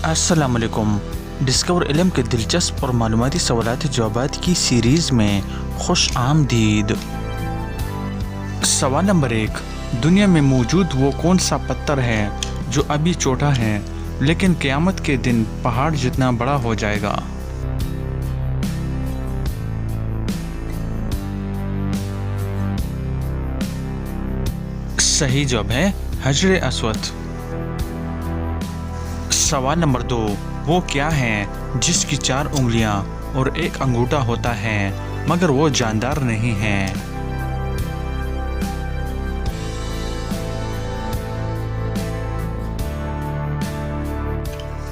अस्सलाम वालेकुम। डिस्कवर इल्म के दिलचस्प और मालूमाती सवालात जवाबात की सीरीज़ में खुश आमदीद। सवाल नंबर 1, दुनिया में मौजूद वो कौन सा पत्थर है जो अभी छोटा है लेकिन क़यामत के दिन पहाड़ जितना बड़ा हो जाएगा? सही जवाब है हजर अस्वद। सवाल नंबर 2, वो क्या है जिसकी 4 उंगलियां और 1 अंगूठा होता है मगर वो जानदार नहीं है?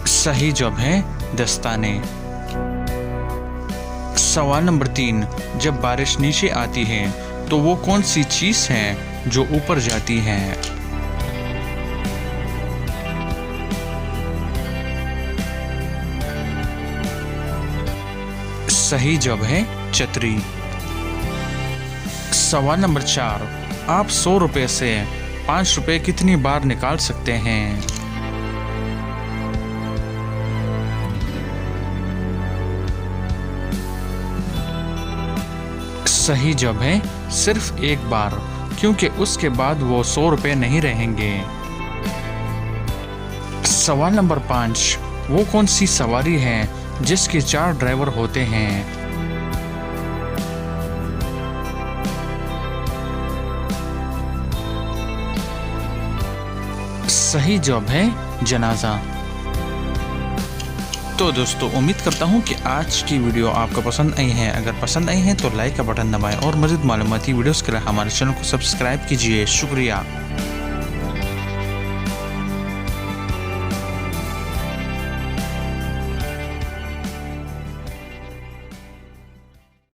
सही जवाब है दस्ताने। सवाल नंबर 3, जब बारिश नीचे आती है तो वो कौन सी चीज़ है जो ऊपर जाती है? सही जवाब है छतरी। सवाल नंबर 4, आप 100 रुपये से 5 रुपये कितनी बार निकाल सकते हैं? सही जवाब है सिर्फ 1 बार, क्योंकि उसके बाद वो 100 रुपये नहीं रहेंगे। सवाल नंबर 5, वो कौन सी सवारी है जिसके 4 ड्राइवर होते हैं? सही जवाब है जनाजा। तो दोस्तों, उम्मीद करता हूँ कि आज की वीडियो आपको पसंद आई है। अगर पसंद आई है तो लाइक का बटन दबाएं और मज़ीद मालूमाती वीडियोस के लिए हमारे चैनल को सब्सक्राइब कीजिए। शुक्रिया।